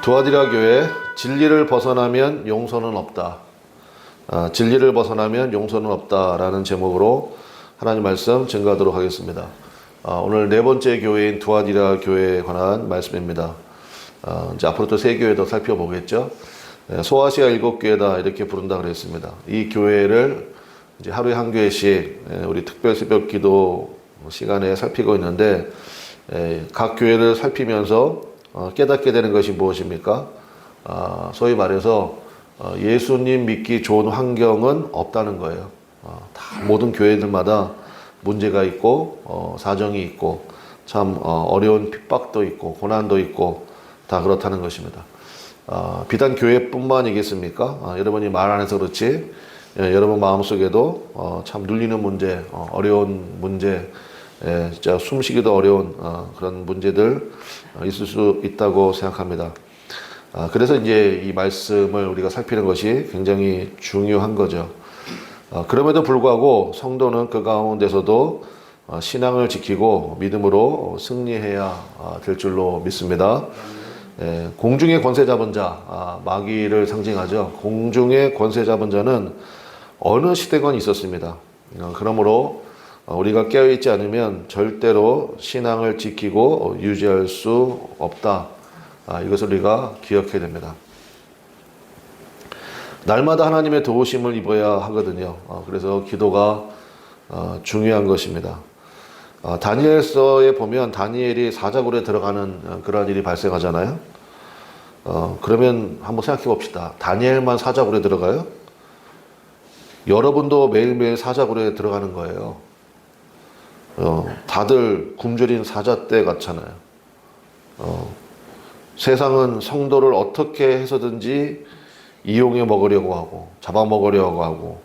두아디라 교회 진리를 벗어나면 용서는 없다. 진리를 벗어나면 용서는 없다라는 제목으로 하나님 말씀 증거하도록 하겠습니다. 오늘 네 번째 교회인 두아디라 교회에 관한 말씀입니다. 이제 앞으로 또 세 교회 더 살펴보겠죠. 소아시아 7교회다 이렇게 부른다 그랬습니다. 이 교회를 이제 하루에 한 교회씩 우리 특별 새벽 기도 시간에 살피고 있는데, 각 교회를 살피면서 깨닫게 되는 것이 무엇입니까? 소위 말해서 예수님 믿기 좋은 환경은 없다는 거예요. 다 모든 교회들마다 문제가 있고 사정이 있고 참 어려운 핍박도 있고 고난도 있고 다 그렇다는 것입니다. 비단 교회뿐만이겠습니까? 여러분이 말 안 해서 그렇지 여러분 마음속에도 참 눌리는 문제, 어려운 문제, 진짜 숨쉬기도 어려운 그런 문제들 있을 수 있다고 생각합니다. 그래서 이제 이 말씀을 우리가 살피는 것이 굉장히 중요한 거죠. 그럼에도 불구하고 성도는 그 가운데서도 신앙을 지키고 믿음으로 승리해야 될 줄로 믿습니다. 공중의 권세 잡은 자, 마귀를 상징하죠. 공중의 권세 잡은 자는 어느 시대건 있었습니다. 그러므로 우리가 깨어있지 않으면 절대로 신앙을 지키고 유지할 수 없다. 이것을 우리가 기억해야 됩니다. 날마다 하나님의 도우심을 입어야 하거든요. 그래서 기도가 중요한 것입니다. 다니엘서에 보면 다니엘이 사자굴에 들어가는 그런 일이 발생하잖아요. 그러면 한번 생각해 봅시다. 다니엘만 사자굴에 들어가요? 여러분도 매일매일 사자굴에 들어가는 거예요. 다들 굶주린 사자떼 같잖아요. 세상은 성도를 어떻게 해서든지 이용해 먹으려고 하고 잡아먹으려고 하고,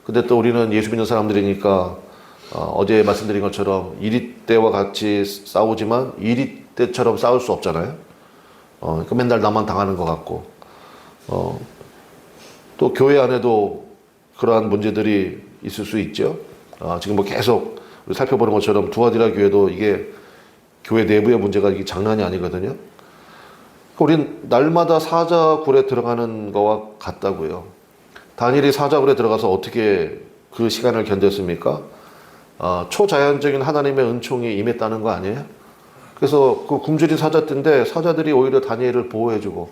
근데 또 우리는 예수 믿는 사람들이니까 어제 말씀드린 것처럼 이리 때와 같이 싸우지만 이리 때처럼 싸울 수 없잖아요. 그러니까 맨날 나만 당하는 것 같고, 또 교회 안에도 그러한 문제들이 있을 수 있죠. 지금 뭐 계속 우리 살펴보는 것처럼 두아디라 교회도 이게 교회 내부의 문제가 이게 장난이 아니거든요. 우린 날마다 사자굴에 들어가는 거와 같다고요. 다니엘이 사자굴에 들어가서 어떻게 그 시간을 견뎠습니까? 초자연적인 하나님의 은총이 임했다는 거 아니에요? 그래서 그 굶주린 사자인데 사자들이 오히려 다니엘을 보호해주고,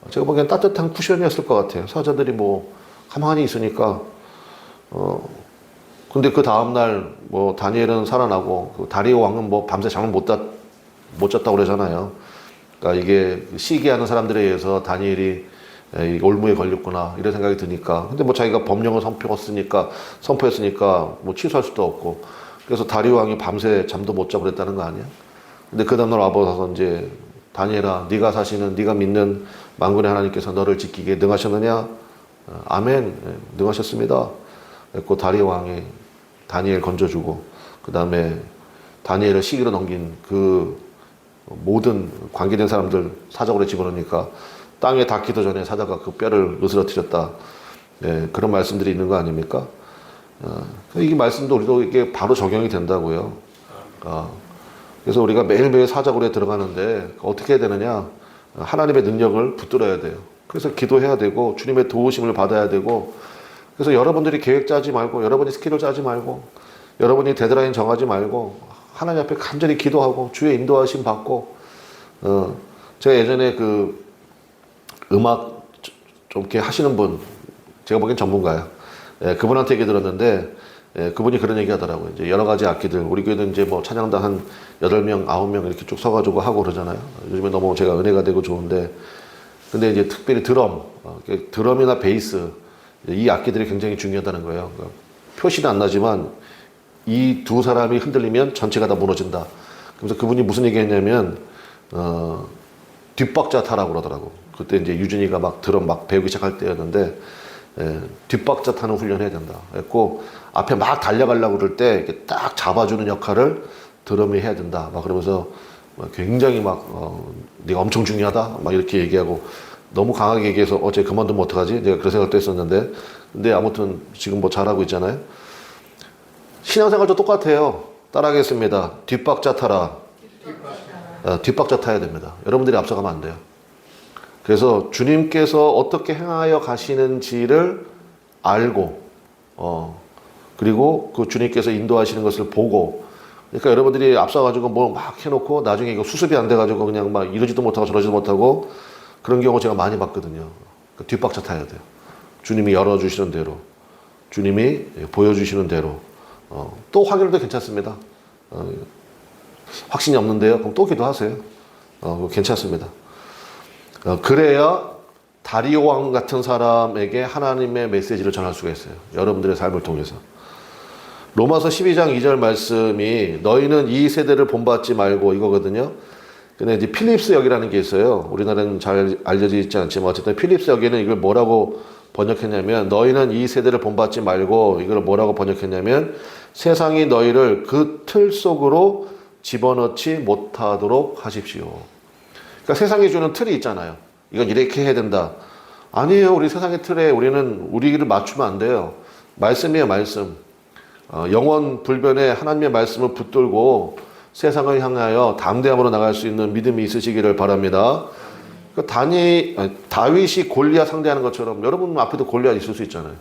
제가 보기엔 따뜻한 쿠션이었을 것 같아요. 사자들이 뭐 가만히 있으니까. 근데 그 다음날 뭐 다니엘은 살아나고 그 다리오 왕은 뭐 밤새 잠을 못 잤다고 그러잖아요. 그러니까 이게 시기하는 사람들에 의해서 다니엘이 올무에 걸렸구나 이런 생각이 드니까. 근데 뭐 자기가 법령을 선포했으니까 뭐 취소할 수도 없고, 그래서 다리오 왕이 밤새 잠도 못 자고 그랬다는 거 아니야? 근데 그 다음날 와봐서 이제 다니엘아, 네가 사시는 네가 믿는 만군의 하나님께서 너를 지키기에 능하셨느냐? 아멘, 능하셨습니다. 그래서 다리오 왕이 다니엘 건져주고, 그 다음에 다니엘을 시기로 넘긴 그 모든 관계된 사람들 사자굴에 집어넣으니까 땅에 닿기도 전에 사자가 그 뼈를 으스러뜨렸다. 그런 말씀들이 있는 거 아닙니까? 이 말씀도 우리도 이게 바로 적용이 된다고요. 그래서 우리가 매일매일 사자굴에 들어가는데 어떻게 해야 되느냐? 하나님의 능력을 붙들어야 돼요. 그래서 기도해야 되고 주님의 도우심을 받아야 되고, 그래서 여러분들이 계획 짜지 말고, 여러분이 스케줄 짜지 말고, 여러분이 데드라인 정하지 말고 하나님 앞에 간절히 기도하고 주의 인도하심 받고, 제가 예전에 그 음악 좀 이렇게 하시는 분, 제가 보기엔 전문가예요. 그분한테 얘기 들었는데, 그분이 그런 얘기 하더라고요. 이제 여러 가지 악기들, 우리 교회는 이제 뭐 찬양단 한 8명, 9명 이렇게 쭉 서가지고 하고 그러잖아요. 요즘에 너무 제가 은혜가 되고 좋은데, 근데 이제 특별히 드럼이나 베이스, 이 악기들이 굉장히 중요하다는 거예요. 표시는 안 나지만 이 두 사람이 흔들리면 전체가 다 무너진다. 그래서 그분이 무슨 얘기 했냐면, 뒷박자 타라고 그러더라고. 그때 이제 유준이가 막 드럼 막 배우기 시작할 때였는데, 뒷박자 타는 훈련 해야 된다. 그랬고, 앞에 막 달려가려고 그럴 때 이렇게 딱 잡아주는 역할을 드럼이 해야 된다. 막 그러면서 굉장히 네가 엄청 중요하다. 막 이렇게 얘기하고, 너무 강하게 얘기해서 어제 그만두면 어떡하지? 내가 그런 생각도 했었는데, 근데 아무튼 지금 뭐 잘하고 있잖아요. 신앙생활도 똑같아요. 따라하겠습니다. 뒷박자 타라. 뒷박자 타야 됩니다. 여러분들이 앞서가면 안 돼요. 그래서 주님께서 어떻게 행하여 가시는지를 알고, 그리고 그 주님께서 인도하시는 것을 보고, 그러니까 여러분들이 앞서가지고 뭐 막 해놓고 나중에 이거 수습이 안 돼가지고 그냥 막 이러지도 못하고 저러지도 못하고 그런 경우 제가 많이 봤거든요. 그 뒷박자 타야 돼요. 주님이 열어주시는 대로, 주님이 보여주시는 대로, 또 확인해도 괜찮습니다. 확신이 없는데요. 그럼 또 기도하세요. 괜찮습니다. 그래야 다리오 왕 같은 사람에게 하나님의 메시지를 전할 수가 있어요. 여러분들의 삶을 통해서. 로마서 12장 2절 말씀이 너희는 이 세대를 본받지 말고 이거거든요. 근데 이제 필립스 역이라는 게 있어요. 우리나라는 잘 알려져 있지 않지만 어쨌든 필립스 역에는 이걸 뭐라고 번역했냐면 너희는 이 세대를 본받지 말고 이걸 뭐라고 번역했냐면 세상이 너희를 그 틀 속으로 집어넣지 못하도록 하십시오. 그러니까 세상이 주는 틀이 있잖아요. 이건 이렇게 해야 된다. 아니에요. 우리 세상의 틀에 우리는 우리를 맞추면 안 돼요. 말씀이에요, 말씀. 영원 불변의 하나님의 말씀을 붙들고 세상을 향하여 담대함으로 나갈 수 있는 믿음이 있으시기를 바랍니다. 다윗이 골리앗 상대하는 것처럼 여러분 앞에도 골리앗 있을 수 있잖아요.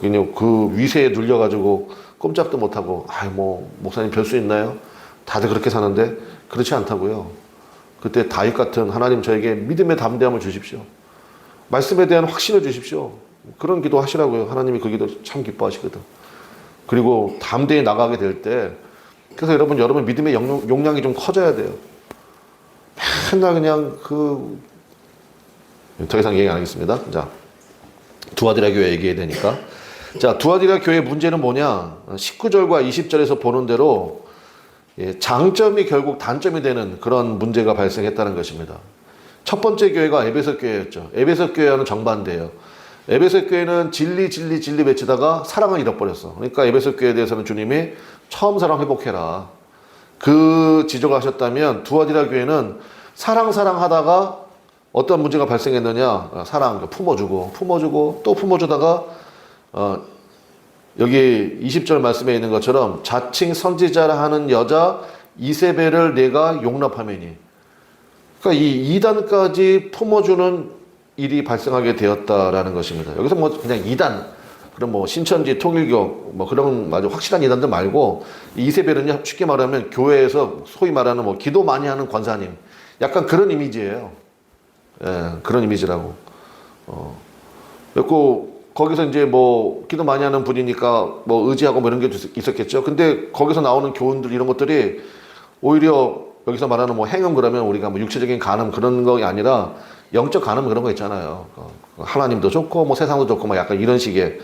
그냥 그 위세에 눌려가지고 꼼짝도 못하고, 목사님 별 수 있나요? 다들 그렇게 사는데 그렇지 않다고요. 그때 다윗 같은 하나님 저에게 믿음의 담대함을 주십시오. 말씀에 대한 확신을 주십시오. 그런 기도 하시라고요. 하나님이 그 기도 참 기뻐하시거든. 그리고 담대히 나가게 될 때, 그래서 여러분 믿음의 용량이 좀 커져야 돼요. 맨날 그냥 더 이상 얘기 안 하겠습니다. 자, 두아디라 교회 얘기해야 되니까. 자, 두아디라 교회 문제는 뭐냐? 19절과 20절에서 보는 대로 장점이 결국 단점이 되는 그런 문제가 발생했다는 것입니다. 첫 번째 교회가 에베소 교회였죠. 에베소 교회와는 정반대예요. 에베소 교회는 진리 외치다가 사랑을 잃어버렸어. 그러니까 에베소 교회에 대해서는 주님이 처음 사랑 회복해라. 그 지적을 하셨다면 두아디라 교회는 사랑 하다가 어떤 문제가 발생했느냐? 사랑 품어주고 또 품어주다가 여기 20절 말씀에 있는 것처럼 자칭 선지자라 하는 여자 이세벨을 내가 용납하매니. 그러니까 이 이단까지 품어주는 일이 발생하게 되었다라는 것입니다. 여기서 그냥 이단, 그럼 신천지, 통일교, 그런 아주 확실한 이단들 말고, 이세벨은요, 쉽게 말하면 교회에서 소위 말하는 기도 많이 하는 권사님. 약간 그런 이미지예요. 그런 이미지라고. 그리고 거기서 이제 기도 많이 하는 분이니까 의지하고 이런 게 있었겠죠. 근데 거기서 나오는 교훈들 이런 것들이 오히려 여기서 말하는 행음 그러면 우리가 육체적인 간음 그런 거 아니라 영적 간음 그런 거 있잖아요. 하나님도 좋고 세상도 좋고 약간 이런 식의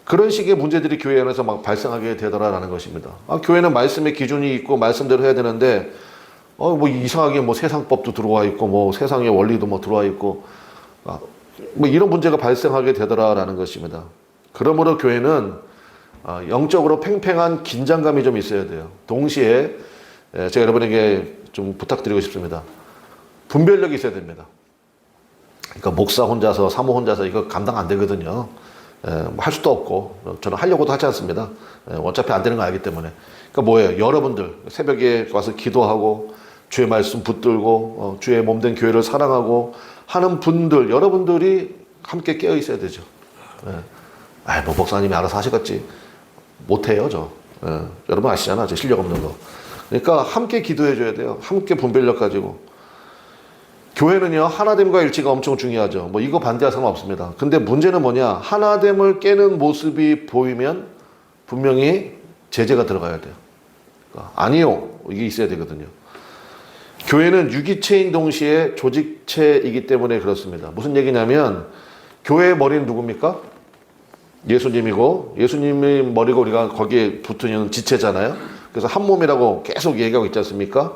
그런 식의 문제들이 교회 안에서 발생하게 되더라라는 것입니다. 교회는 말씀의 기준이 있고 말씀대로 해야 되는데 이상하게 세상법도 들어와 있고 세상의 원리도 들어와 있고 이런 문제가 발생하게 되더라라는 것입니다. 그러므로 교회는 영적으로 팽팽한 긴장감이 좀 있어야 돼요. 동시에 제가 여러분에게 좀 부탁드리고 싶습니다. 분별력이 있어야 됩니다. 그러니까 목사 혼자서 사모 혼자서 이거 감당 안 되거든요. 할 수도 없고 저는 하려고도 하지 않습니다. 어차피 안 되는 거 알기 때문에. 그러니까 뭐예요? 여러분들 새벽에 와서 기도하고 주의 말씀 붙들고 주의 몸된 교회를 사랑하고 하는 분들, 여러분들이 함께 깨어 있어야 되죠. 목사님이 알아서 하시겠지. 못해요, 저. 여러분 아시잖아, 저 실력 없는 거. 그러니까 함께 기도해 줘야 돼요. 함께 분별력 가지고. 교회는요, 하나됨과 일치가 엄청 중요하죠. 이거 반대할 사람 없습니다. 근데 문제는 뭐냐? 하나됨을 깨는 모습이 보이면 분명히 제재가 들어가야 돼요. 그러니까 아니요, 이게 있어야 되거든요. 교회는 유기체인 동시에 조직체이기 때문에 그렇습니다. 무슨 얘기냐면 교회의 머리는 누굽니까? 예수님이고 예수님의 머리고 우리가 거기에 붙은 지체잖아요. 그래서 한 몸이라고 계속 얘기하고 있지 않습니까?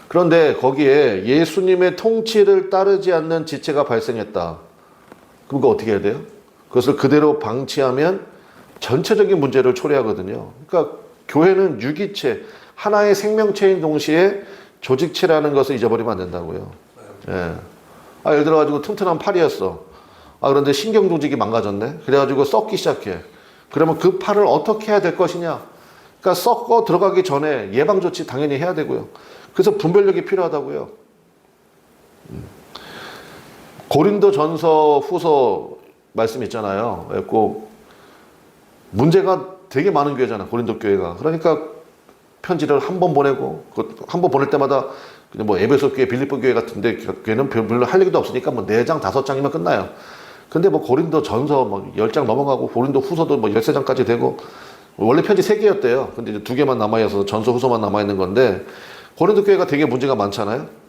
그런데 거기에 예수님의 통치를 따르지 않는 지체가 발생했다. 그럼 그거 어떻게 해야 돼요? 그것을 그대로 방치하면 전체적인 문제를 초래하거든요. 그러니까 교회는 유기체, 하나의 생명체인 동시에 조직체라는 것을 잊어버리면 안 된다고요. 예를 들어가지고 튼튼한 팔이었어. 그런데 신경 조직이 망가졌네. 그래가지고 썩기 시작해. 그러면 그 팔을 어떻게 해야 될 것이냐? 그러니까 썩어 들어가기 전에 예방 조치 당연히 해야 되고요. 그래서 분별력이 필요하다고요. 고린도전서 후서 말씀 있잖아요. 꼭 문제가 되게 많은 교회잖아, 고린도 교회가. 그러니까 편지를 한 번 보내고, 한 번 보낼 때마다 그냥 뭐 에베소 교회, 빌립보 교회 같은데 교회는 별로 할 얘기도 없으니까 뭐 4장, 5장이면 끝나요. 근데 뭐 고린도 전서 뭐 10장 넘어가고 고린도 후서도 뭐 13장까지 되고, 원래 편지 3개였대요. 근데 이제 2개만 남아있어서 전서 후서만 남아있는 건데, 고린도 교회가 되게 문제가 많잖아요.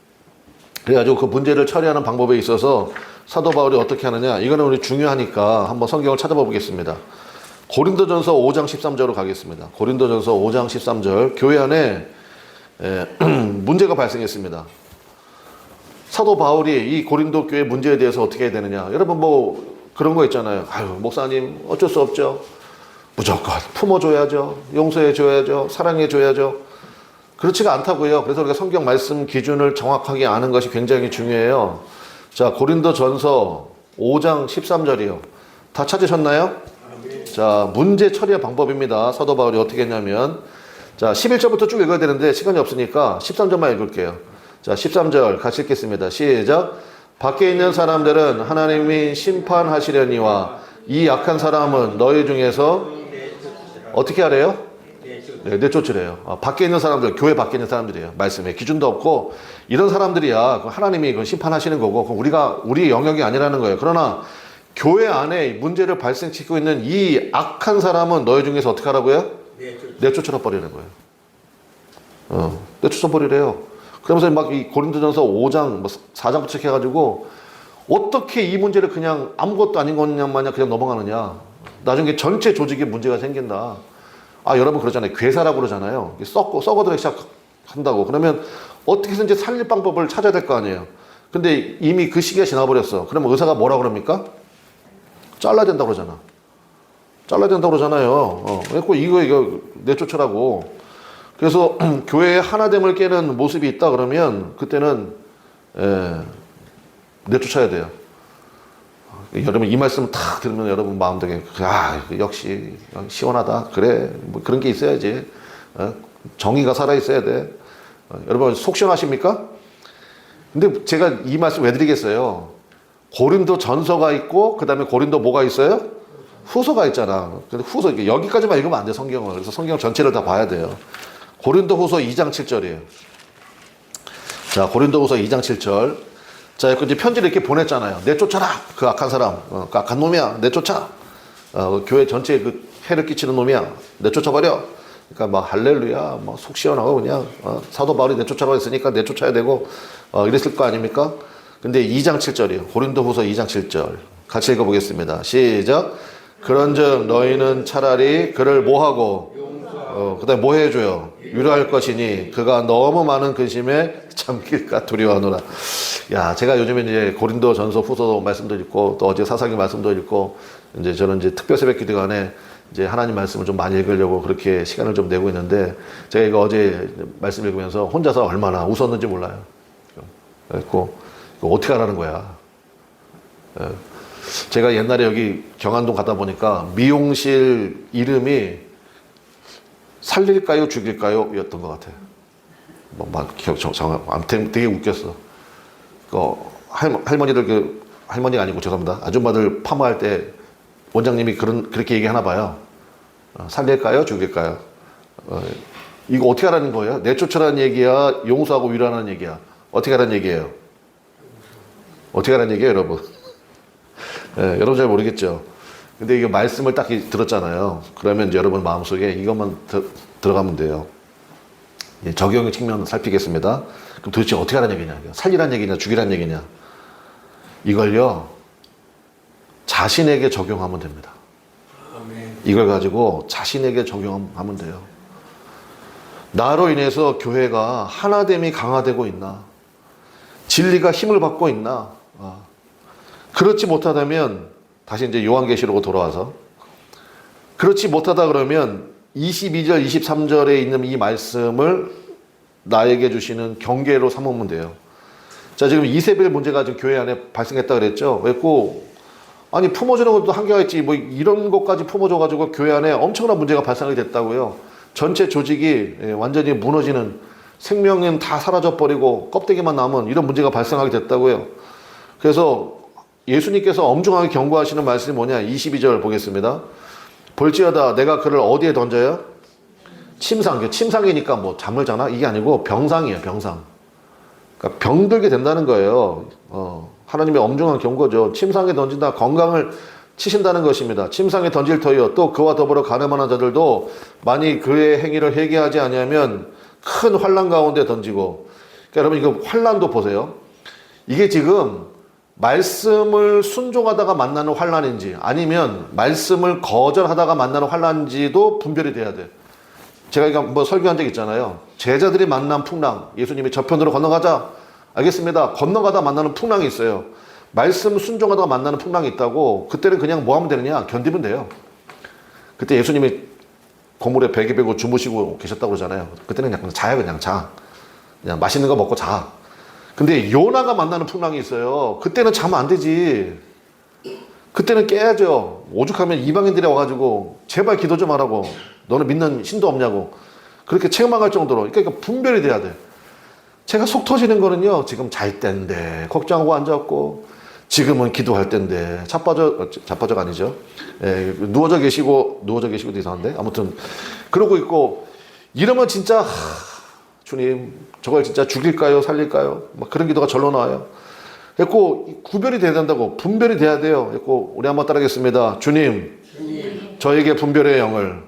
그래가지고 그 문제를 처리하는 방법에 있어서 사도 바울이 어떻게 하느냐, 이거는 우리 중요하니까 한번 성경을 찾아봐 보겠습니다. 고린도전서 5장 13절로 가겠습니다. 고린도전서 5장 13절. 교회 안에 문제가 발생했습니다. 사도 바울이 이 고린도 교회 문제에 대해서 어떻게 해야 되느냐. 여러분 뭐 그런 거 있잖아요. 아유, 목사님 어쩔 수 없죠. 무조건 품어줘야죠. 용서해줘야죠. 사랑해줘야죠. 그렇지가 않다고요. 그래서 우리가 성경 말씀 기준을 정확하게 아는 것이 굉장히 중요해요. 자, 고린도전서 5장 13절이요. 다 찾으셨나요? 자, 문제 처리의 방법입니다. 사도 바울이 어떻게 했냐면, 자, 11절부터 쭉 읽어야 되는데 시간이 없으니까 13절만 읽을게요. 자, 13절 같이 읽겠습니다. 시작. 밖에 있는 사람들은 하나님이 심판하시려니와 이 약한 사람은 너희 중에서 어떻게 하래요? 네, 내쫓으래요. 밖에 있는 사람들, 교회 밖에 있는 사람들이에요. 말씀에 기준도 없고 이런 사람들이야 하나님이 그 심판하시는 거고, 우리 영역이 아니라는 거예요. 그러나 교회 안에 문제를 발생시키고 있는 이 악한 사람은 너희 중에서 어떻게 하라고요? 내쫓아 버리는 거예요. 내쫓아 버리래요. 그러면서 막 이 고린도전서 5장, 뭐 4장부터 해가지고 어떻게 이 문제를 그냥 아무것도 아닌 것냐 마냥 그냥 넘어가느냐. 나중에 전체 조직에 문제가 생긴다. 아, 여러분 그러잖아요. 괴사라고 그러잖아요. 썩어들기 시작한다고. 그러면 어떻게든지 살릴 방법을 찾아야 될 거 아니에요. 근데 이미 그 시기가 지나버렸어. 그러면 의사가 뭐라 그럽니까? 잘라야 된다고 그러잖아. 잘라야 된다고 그러잖아요. 그래서 이거 내쫓으라고. 그래서 교회의 하나됨을 깨는 모습이 있다 그러면 그때는 내쫓아야 돼요. 여러분 이 말씀 탁 들으면 여러분 마음속에 역시 시원하다. 그래, 뭐 그런 게 있어야지. 정의가 살아 있어야 돼. 여러분 속 시원하십니까? 근데 제가 이 말씀 왜 드리겠어요? 고린도 전서가 있고 그 다음에 고린도 뭐가 있어요? 후서가 있잖아. 근데 후서 여기까지만 읽으면 안 돼, 성경을. 그래서 성경 전체를 다 봐야 돼요. 고린도 후서 2장 7절이에요. 자, 고린도 후서 2장 7절. 자, 이제 편지를 이렇게 보냈잖아요. 내쫓아라! 그 악한 사람. 그 악한 놈이야. 내쫓아! 교회 전체에 그 해를 끼치는 놈이야. 내쫓아버려! 그러니까 막 할렐루야, 뭐 속 시원하고 그냥 사도 바울이 내쫓아라고 했으니까 내쫓아야 되고 이랬을 거 아닙니까? 근데 2장 7절이에요. 고린도 후서 2장 7절. 같이 읽어보겠습니다. 시작. 그런즉 너희는 차라리 그를 뭐하고 그 다음에 뭐 해줘요? 위로할 것이니 그가 너무 많은 근심에 잠길까 두려워하노라. 야, 제가 요즘에 이제 고린도 전서 후서 말씀도 읽고 또 어제 사사기 말씀도 읽고 이제 저는 이제 특별 새벽 기도간에 이제 하나님 말씀을 좀 많이 읽으려고 그렇게 시간을 좀 내고 있는데, 제가 이거 어제 말씀 읽으면서 혼자서 얼마나 웃었는지 몰라요. 그래갖고 이거 어떻게 하라는 거야. 제가 옛날에 여기 경안동 가다 보니까 미용실 이름이 살릴까요 죽일까요 였던 것 같아요. 아무튼 되게 웃겼어. 할머니들 할머니가 아니고 죄송합니다. 아줌마들 파마할 때 원장님이 그렇게 얘기하나 봐요. 살릴까요 죽일까요? 이거 어떻게 하라는 거예요? 내쫓으라는 얘기야? 용서하고 위로하는 얘기야? 어떻게 하라는 얘기예요? 어떻게 하라는 얘기예요, 여러분? 여러분 잘 모르겠죠? 근데 이게 말씀을 딱 들었잖아요. 그러면 이제 여러분 마음속에 이것만 들어가면 돼요. 적용의 측면을 살피겠습니다. 그럼 도대체 어떻게 하라는 얘기냐? 살리라는 얘기냐? 죽이라는 얘기냐? 이걸요, 자신에게 적용하면 됩니다. 이걸 가지고 자신에게 적용하면 돼요. 나로 인해서 교회가 하나됨이 강화되고 있나? 진리가 힘을 받고 있나? 그렇지 못하다면 다시 이제 요한계시록으로 돌아와서, 그렇지 못하다 그러면 22절 23절에 있는 이 말씀을 나에게 주시는 경계로 삼으면 돼요. 자, 지금 이세벨 문제가 지금 교회 안에 발생했다 그랬죠. 왜고 아니 품어주는 것도 한계가 있지 뭐 이런 것까지 품어줘가지고 교회 안에 엄청난 문제가 발생이 됐다고요. 전체 조직이 완전히 무너지는, 생명은 다 사라져버리고 껍데기만 남은 이런 문제가 발생하게 됐다고요. 그래서 예수님께서 엄중하게 경고하시는 말씀이 뭐냐? 22절 보겠습니다. 볼지어다 내가 그를 어디에 던져요? 침상. 침상이니까 뭐 잠을 자나? 이게 아니고 병상이에요. 병상. 그러니까 병들게 된다는 거예요. 하나님의 엄중한 경고죠. 침상에 던진다. 건강을 치신다는 것입니다. 침상에 던질 터이요. 또 그와 더불어 가늠하는 자들도 만일 그의 행위를 회개하지 아니하면 큰 환난 가운데 던지고. 그러니까 여러분 이거 환난도 보세요. 이게 지금 말씀을 순종하다가 만나는 환난인지 아니면 말씀을 거절하다가 만나는 환난인지도 분별이 돼야 돼. 제가 이거 뭐 설교한 적 있잖아요. 제자들이 만난 풍랑. 예수님이 저편으로 건너가자. 알겠습니다. 건너가다 만나는 풍랑이 있어요. 말씀 순종하다가 만나는 풍랑이 있다고. 그때는 그냥 뭐 하면 되느냐? 견디면 돼요. 그때 예수님이 고물에 베개 베고 주무시고 계셨다고 그러잖아요. 그때는 그냥 자요. 그냥 자. 그냥 맛있는 거 먹고 자. 근데 요나가 만나는 풍랑이 있어요. 그때는 자면 안 되지. 그때는 깨야죠. 오죽하면 이방인들이 와가지고 제발 기도 좀 하라고. 너는 믿는 신도 없냐고. 그렇게 책망할 정도로. 그러니까 분별이 돼야 돼. 제가 속 터지는 거는요. 지금 잘 때인데 걱정하고 앉았고 지금은 기도할 때인데 자빠져가 아니죠. 예, 누워져 계시고도 이상한데 아무튼 그러고 있고 이러면 진짜 주님 저걸 진짜 죽일까요 살릴까요 막 그런 기도가 절로 나와요. 그래고 구별이 돼야 된다고. 분별이 돼야 돼요. 그래고 우리 한번 따라하겠습니다. 주님 저에게 분별의 영을.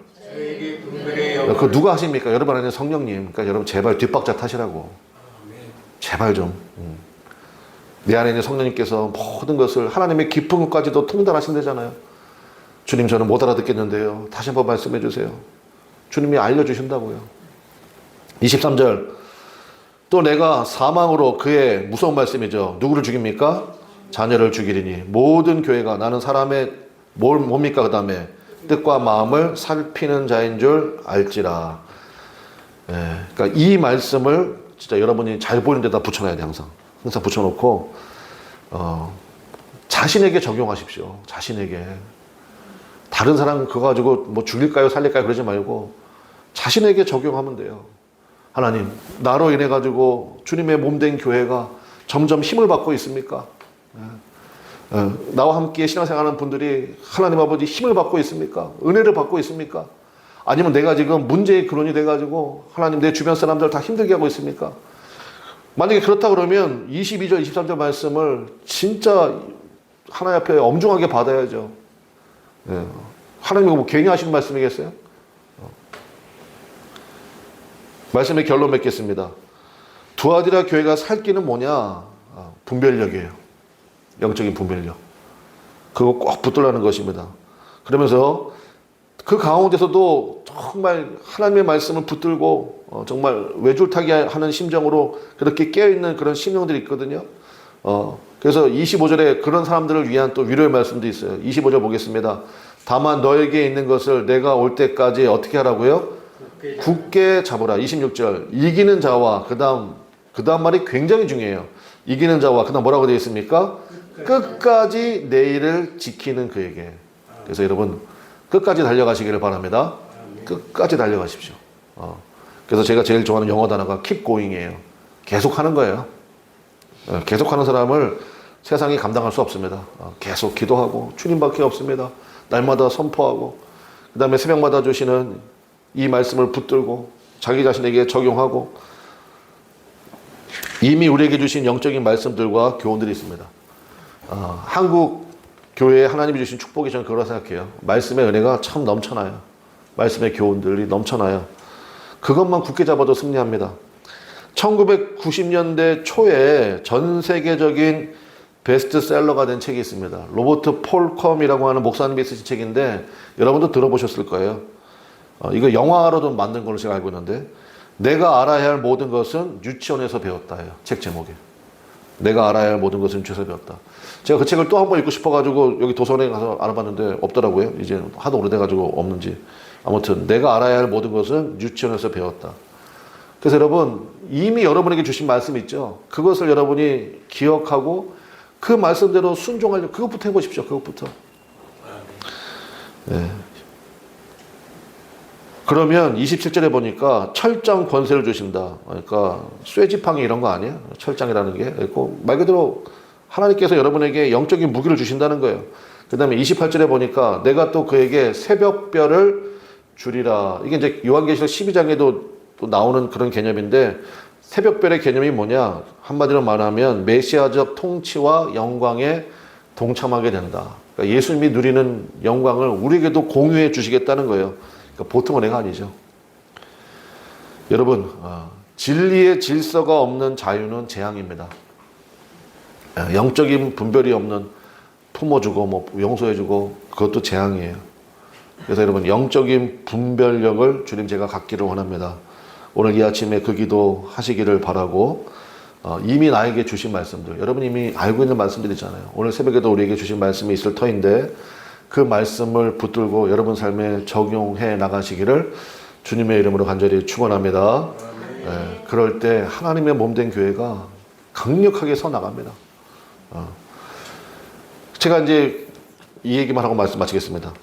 그 누가 하십니까? 여러분 안에 성령님. 그러니까 여러분 제발 뒷박자 타시라고. 제발 좀. 내 안에 있는 성령님께서 모든 것을 하나님의 깊은 것까지도 통달하신다잖아요. 주님 저는 못 알아듣겠는데요. 다시 한번 말씀해 주세요. 주님이 알려주신다고요. 23절 또 내가 사망으로 그의 무서운 말씀이죠. 누구를 죽입니까? 자녀를 죽이리니 모든 교회가 나는 사람의 뭡니까? 그 다음에 뜻과 마음을 살피는 자인 줄 알지라. 예, 그러니까 이 말씀을 진짜 여러분이 잘 보이는 데다 붙여놔야 돼. 항상 붙여놓고 자신에게 적용하십시오. 자신에게. 다른 사람 그거 가지고 뭐 죽일까요 살릴까요 그러지 말고 자신에게 적용하면 돼요. 하나님 나로 인해 가지고 주님의 몸된 교회가 점점 힘을 받고 있습니까? 나와 함께 신앙생활하는 분들이 하나님 아버지 힘을 받고 있습니까? 은혜를 받고 있습니까? 아니면 내가 지금 문제의 근원이 돼가지고 하나님 내 주변 사람들 다 힘들게 하고 있습니까? 만약에 그렇다 그러면 22절 23절 말씀을 진짜 하나님 앞에 엄중하게 받아야죠. 하나님이 뭐 괜히 하시는 말씀이겠어요? 말씀의 결론 맺겠습니다. 두아디라 교회가 살 길은 뭐냐? 분별력이에요. 영적인 분별력. 그거 꼭 붙들라는 것입니다. 그러면서 그 가운데서도 정말 하나님의 말씀을 붙들고 정말 외줄타기 하는 심정으로 그렇게 깨어있는 그런 심령들이 있거든요. 그래서 25절에 그런 사람들을 위한 또 위로의 말씀도 있어요. 25절 보겠습니다. 다만 너에게 있는 것을 내가 올 때까지 어떻게 하라고요? 굳게 잡으라. 26절 이기는 자와 그 다음 말이 굉장히 중요해요. 이기는 자와 그 다음 뭐라고 되어 있습니까? 끝까지 내 일을 지키는 그에게. 그래서 여러분 끝까지 달려가시기를 바랍니다. 끝까지 달려가십시오. 그래서 제가 제일 좋아하는 영어 단어가 keep going이에요. 계속하는 거예요. 계속하는 사람을 세상이 감당할 수 없습니다. 계속 기도하고 주님밖에 없습니다. 날마다 선포하고 그 다음에 새벽마다 주시는 이 말씀을 붙들고 자기 자신에게 적용하고 이미 우리에게 주신 영적인 말씀들과 교훈들이 있습니다. 한국 교회에 하나님이 주신 축복이 저는 그거라 생각해요. 말씀의 은혜가 참 넘쳐나요. 말씀의 교훈들이 넘쳐나요. 그것만 굳게 잡아도 승리합니다. 1990년대 초에 전 세계적인 베스트셀러가 된 책이 있습니다. 로버트 폴컴이라고 하는 목사님이 쓰신 책인데 여러분도 들어보셨을 거예요. 이거 영화로도 만든 걸로 제가 알고 있는데 내가 알아야 할 모든 것은 유치원에서 배웠다예요. 책 제목이. 내가 알아야 할 모든 것은 유치원에서 배웠다. 제가 그 책을 또 한 번 읽고 싶어가지고 여기 도서관에 가서 알아봤는데 없더라고요. 이제 하도 오래돼가지고 없는지. 아무튼 내가 알아야 할 모든 것은 유치원에서 배웠다. 그래서 여러분 이미 여러분에게 주신 말씀 있죠. 그것을 여러분이 기억하고 그 말씀대로 순종하려고 그것부터 해보십시오. 그것부터. 네. 그러면 27절에 보니까 철장 권세를 주신다. 그러니까 쇠지팡이 이런 거 아니에요. 철장이라는 게. 말 그대로 하나님께서 여러분에게 영적인 무기를 주신다는 거예요. 그 다음에 28절에 보니까 내가 또 그에게 새벽별을 주리라. 이게 이제 요한계시록 12장에도 또 나오는 그런 개념인데, 새벽별의 개념이 뭐냐? 한마디로 말하면 메시아적 통치와 영광에 동참하게 된다. 그러니까 예수님이 누리는 영광을 우리에게도 공유해 주시겠다는 거예요. 그러니까 보통 은혜가 아니죠. 여러분, 진리의 질서가 없는 자유는 재앙입니다. 영적인 분별이 없는, 품어주고 뭐 용서해주고, 그것도 재앙이에요. 그래서 여러분, 영적인 분별력을 주님 제가 갖기를 원합니다. 오늘 이 아침에 그 기도 하시기를 바라고, 이미 나에게 주신 말씀들, 여러분 이미 알고 있는 말씀들이잖아요. 오늘 새벽에도 우리에게 주신 말씀이 있을 터인데, 그 말씀을 붙들고 여러분 삶에 적용해 나가시기를 주님의 이름으로 간절히 축원합니다. 그럴 때 하나님의 몸된 교회가 강력하게 서 나갑니다. 제가 이제 이 얘기만 하고 말씀 마치겠습니다.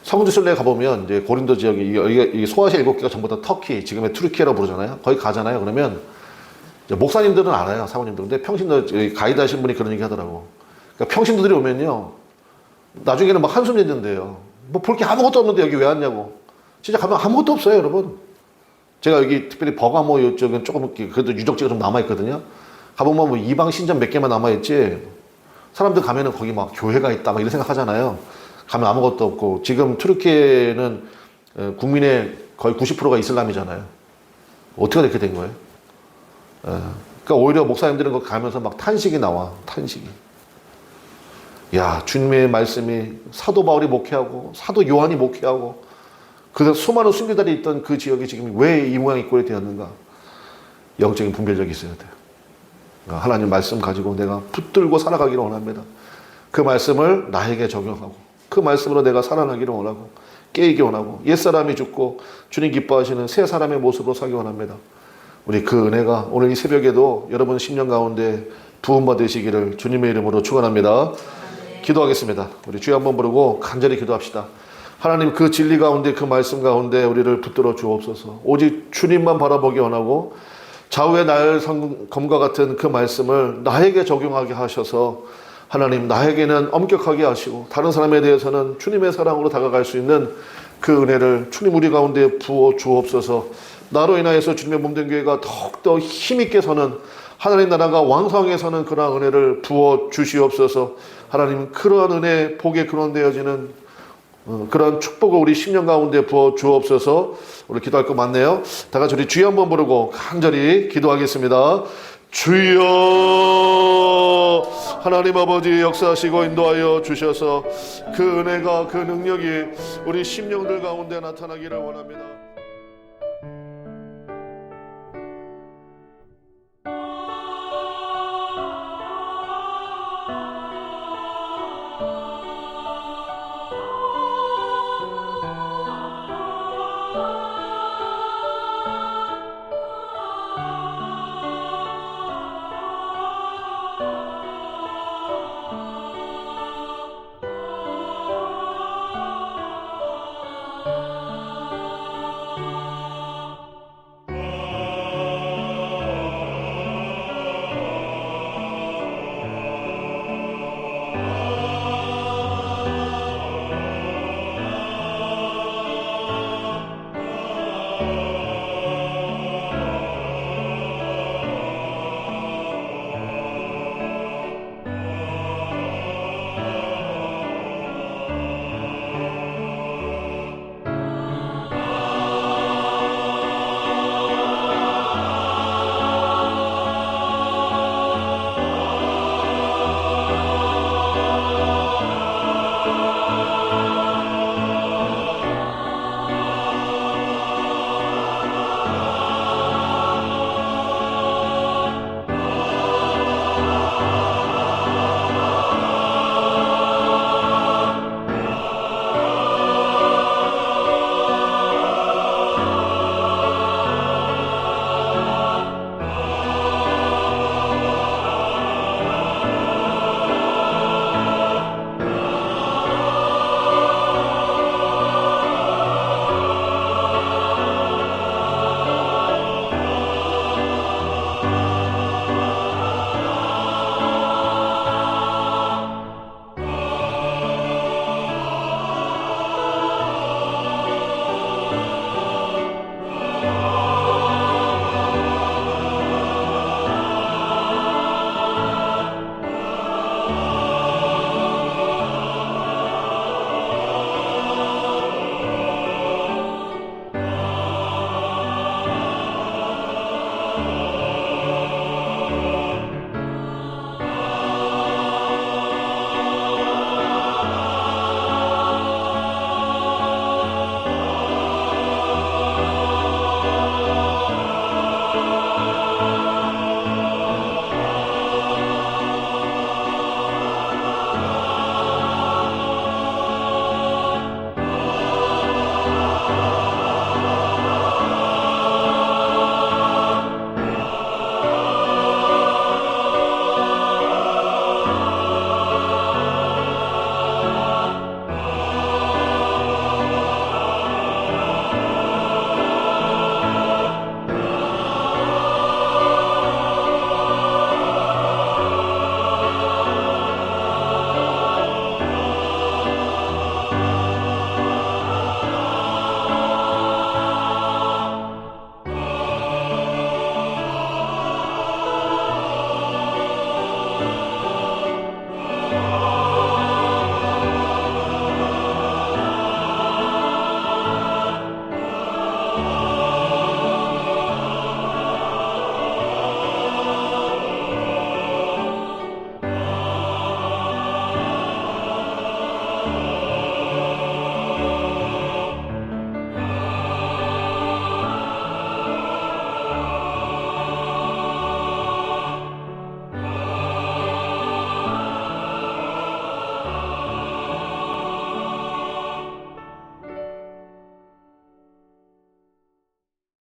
성지순례 가보면 이제 고린도 지역이 이 소아시아 7개가 전부 다 터키, 지금의 투르키라고 부르잖아요. 거기 가잖아요. 그러면 목사님들은 알아요, 사모님들. 근데 평신도 가이드 하신 분이 그런 얘기 하더라고. 그러니까 평신도들이 오면요, 나중에는 막 한숨 내는데요. 뭐 볼 게 아무것도 없는데 여기 왜 왔냐고. 진짜 가면 아무것도 없어요, 여러분. 제가 여기 특별히 버가모 이쪽은 조금 그래도 유적지가 좀 남아있거든요. 가보면 뭐 이방 신전 몇 개만 남아있지, 사람들 가면은 거기 막 교회가 있다 막 이런 생각 하잖아요. 가면 아무것도 없고, 지금 투르키에는 국민의 거의 90%가 이슬람이잖아요. 어떻게 이렇게 된 거예요? 그러니까 오히려 목사님들은 거기 가면서 막 탄식이 나와, 탄식이. 야, 주님의 말씀이 사도 바울이 목회하고 사도 요한이 목회하고 그 수많은 순교자들이 있던 그 지역이 지금 왜 이 모양 이 꼴이 되었는가? 영적인 분별력이 있어야 돼요. 하나님 말씀 가지고 내가 붙들고 살아가기를 원합니다. 그 말씀을 나에게 적용하고 그 말씀으로 내가 살아나기를 원하고 깨이기 원하고 옛사람이 죽고 주님 기뻐하시는 새 사람의 모습으로 살기 원합니다. 우리 그 은혜가 오늘 이 새벽에도 여러분 심령 가운데 부음받으시기를 주님의 이름으로 축원합니다. 기도하겠습니다. 우리 주여 한번 부르고 간절히 기도합시다. 하나님, 그 진리 가운데 그 말씀 가운데 우리를 붙들어 주옵소서. 오직 주님만 바라보기 원하고 좌우의 나열 검과 같은 그 말씀을 나에게 적용하게 하셔서 하나님, 나에게는 엄격하게 하시고 다른 사람에 대해서는 주님의 사랑으로 다가갈 수 있는 그 은혜를 주님 우리 가운데 부어 주옵소서. 나로 인하여서 주님의 몸된 교회가 더욱더 힘있게 서는, 하나님 나라가 왕성하게 서는 그러한 은혜를 부어 주시옵소서. 하나님, 그러한 은혜 복에 근원되어지는 그런 축복을 우리 10년 가운데 부어 주옵소서. 우리 기도할 거 많네요. 다 같이 우리 주여 한번 부르고 간절히 기도하겠습니다. 주여, 하나님 아버지 역사하시고 인도하여 주셔서 그 은혜가, 그 능력이 우리 심령들 가운데 나타나기를 원합니다.